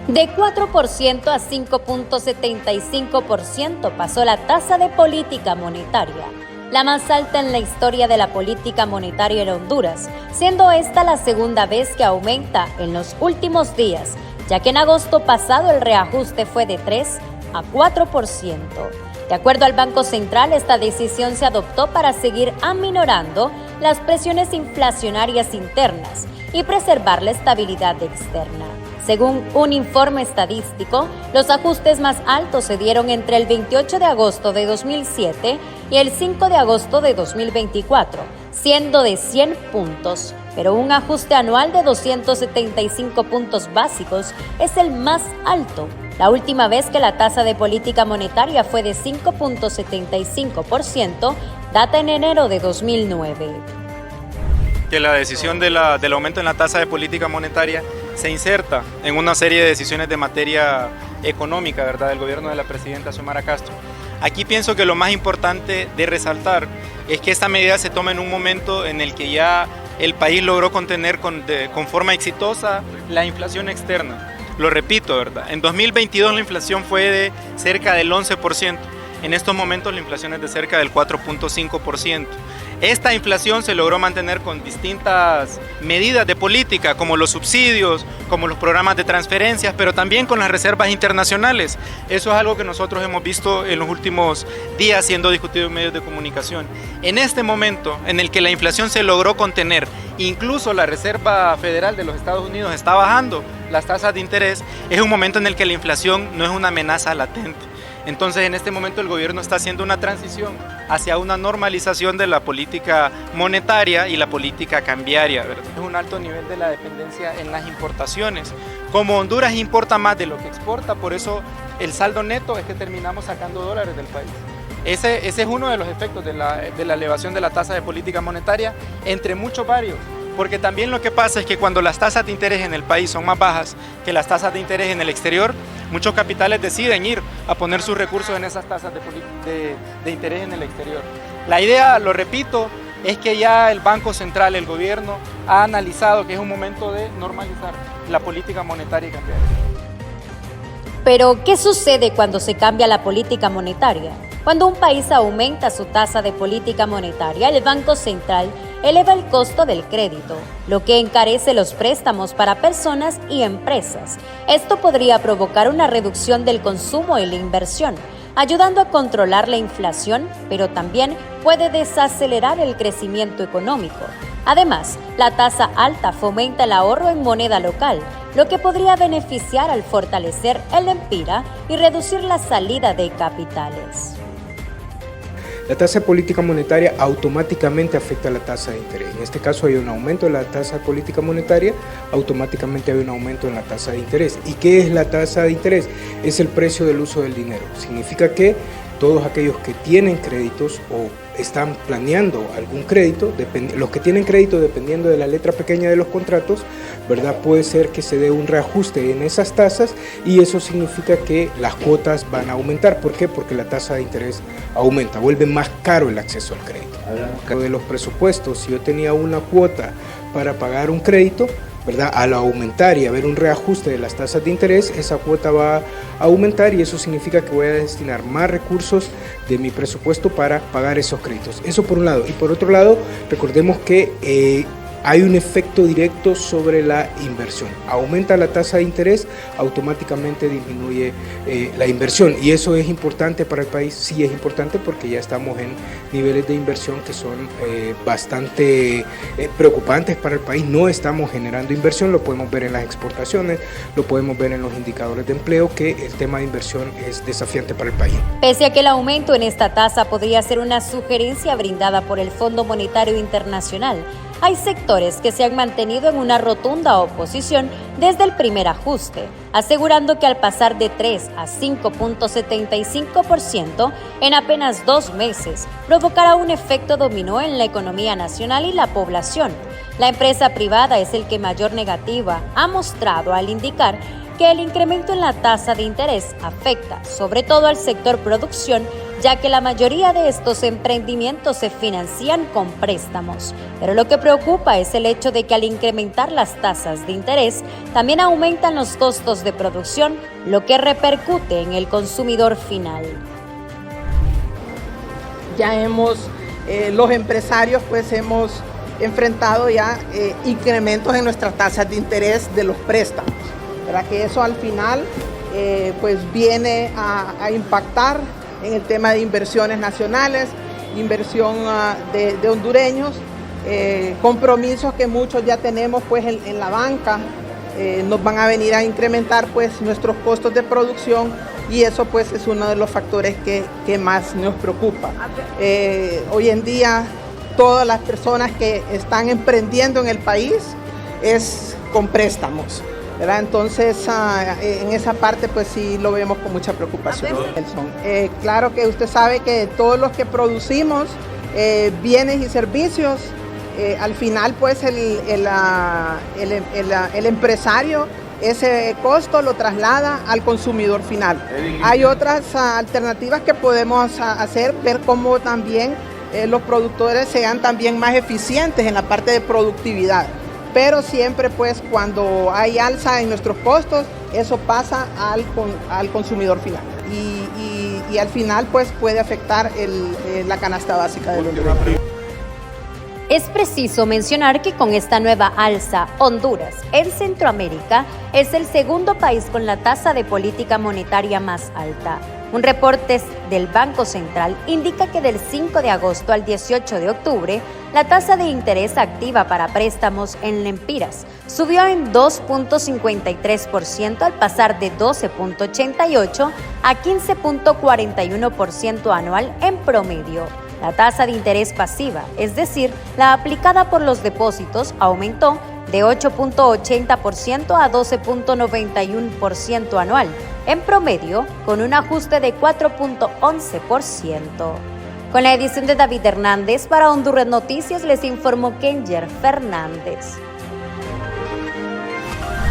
De 4% a 5.75% pasó la tasa de política monetaria, la más alta en la historia de la política monetaria en Honduras, siendo esta la segunda vez que aumenta en los últimos días, ya que en agosto pasado el reajuste fue de 3 a 4%. De acuerdo al Banco Central, esta decisión se adoptó para seguir aminorando las presiones inflacionarias internas y preservar la estabilidad externa. Según un informe estadístico, los ajustes más altos se dieron entre el 28 de agosto de 2007 y el 5 de agosto de 2024, siendo de 100 puntos, pero un ajuste anual de 275 puntos básicos es el más alto. La última vez que la tasa de política monetaria fue de 5.75% data en enero de 2009. Que la decisión del aumento en la tasa de política monetaria se inserta en una serie de decisiones de materia económica, ¿verdad?, del gobierno de la presidenta Xiomara Castro. Aquí pienso que lo más importante de resaltar es que esta medida se toma en un momento en el que ya el país logró contener con forma exitosa la inflación externa. Lo repito, ¿verdad? En 2022 la inflación fue de cerca del 11%. En estos momentos la inflación es de cerca del 4.5%. Esta inflación se logró mantener con distintas medidas de política, como los subsidios, como los programas de transferencias, pero también con las reservas internacionales. Eso es algo que nosotros hemos visto en los últimos días siendo discutido en medios de comunicación. En este momento en el que la inflación se logró contener, incluso la Reserva Federal de los Estados Unidos está bajando las tasas de interés, es un momento en el que la inflación no es una amenaza latente. Entonces, en este momento el gobierno está haciendo una transición hacia una normalización de la política monetaria y la política cambiaria, ¿verdad? Es un alto nivel de la dependencia en las importaciones. Como Honduras importa más de lo que exporta, por eso el saldo neto es que terminamos sacando dólares del país. Ese es uno de los efectos de la elevación de la tasa de política monetaria, entre muchos varios. Porque también lo que pasa es que cuando las tasas de interés en el país son más bajas que las tasas de interés en el exterior, muchos capitales deciden ir a poner sus recursos en esas tasas de interés en el exterior. La idea, lo repito, es que ya el Banco Central, el gobierno, ha analizado que es un momento de normalizar la política monetaria y cambiaria. Pero, ¿qué sucede cuando se cambia la política monetaria? Cuando un país aumenta su tasa de política monetaria, el Banco Central eleva el costo del crédito, lo que encarece los préstamos para personas y empresas. Esto podría provocar una reducción del consumo y la inversión, ayudando a controlar la inflación, pero también puede desacelerar el crecimiento económico. Además, la tasa alta fomenta el ahorro en moneda local, lo que podría beneficiar al fortalecer el lempira y reducir la salida de capitales. La tasa de política monetaria automáticamente afecta a la tasa de interés. En este caso hay un aumento de la tasa de política monetaria, automáticamente hay un aumento en la tasa de interés. ¿Y qué es la tasa de interés? Es el precio del uso del dinero. Significa que todos aquellos que tienen créditos o están planeando algún crédito, los que tienen crédito dependiendo de la letra pequeña de los contratos, ¿verdad? Puede ser que se dé un reajuste en esas tasas y eso significa que las cuotas van a aumentar. ¿Por qué? Porque la tasa de interés aumenta, vuelve más caro el acceso al crédito. De los presupuestos, si yo tenía una cuota para pagar un crédito, ¿verdad? Al aumentar y haber un reajuste de las tasas de interés, esa cuota va a aumentar y eso significa que voy a destinar más recursos de mi presupuesto para pagar esos créditos. Eso por un lado. Y por otro lado, recordemos que hay un efecto directo sobre la inversión. Aumenta la tasa de interés, automáticamente disminuye la inversión. Y eso es importante para el país. Sí es importante porque ya estamos en niveles de inversión que son bastante preocupantes para el país. No estamos generando inversión, lo podemos ver en las exportaciones, lo podemos ver en los indicadores de empleo, que el tema de inversión es desafiante para el país. Pese a que el aumento en esta tasa podría ser una sugerencia brindada por el Fondo Monetario Internacional, hay sectores que se han mantenido en una rotunda oposición desde el primer ajuste, asegurando que al pasar de 3 a 5.75% en apenas 2 meses, provocará un efecto dominó en la economía nacional y la población. La empresa privada es el que mayor negativa ha mostrado al indicar que el incremento en la tasa de interés afecta sobre todo al sector producción, ya que la mayoría de estos emprendimientos se financian con préstamos. Pero lo que preocupa es el hecho de que al incrementar las tasas de interés, también aumentan los costos de producción, lo que repercute en el consumidor final. Ya los empresarios pues hemos enfrentado ya incrementos en nuestras tasas de interés de los préstamos, ¿verdad? Que eso al final pues viene a impactar en el tema de inversiones nacionales, inversión de hondureños, compromisos que muchos ya tenemos pues en la banca, nos van a venir a incrementar pues nuestros costos de producción, y eso pues es uno de los factores que más nos preocupa. Hoy en día todas las personas que están emprendiendo en el país es con préstamos, ¿verdad? Entonces en esa parte pues sí lo vemos con mucha preocupación. Claro que usted sabe que todos los que producimos bienes y servicios, al final pues el empresario ese costo lo traslada al consumidor final. Hay otras alternativas que podemos hacer, ver cómo también los productores sean también más eficientes en la parte de productividad. Pero siempre pues cuando hay alza en nuestros costos, eso pasa al consumidor final. Y al final pues puede afectar la canasta básica del hondureño. Es preciso mencionar que con esta nueva alza, Honduras, en Centroamérica, es el segundo país con la tasa de política monetaria más alta. Un reporte del Banco Central indica que del 5 de agosto al 18 de octubre, la tasa de interés activa para préstamos en lempiras subió en 2.53% al pasar de 12.88 a 15.41% anual en promedio. La tasa de interés pasiva, es decir, la aplicada por los depósitos, aumentó de 8.80% a 12.91% anual, en promedio, con un ajuste de 4.11%. Con la edición de David Hernández, para Honduras Noticias les informó Kenger Fernández.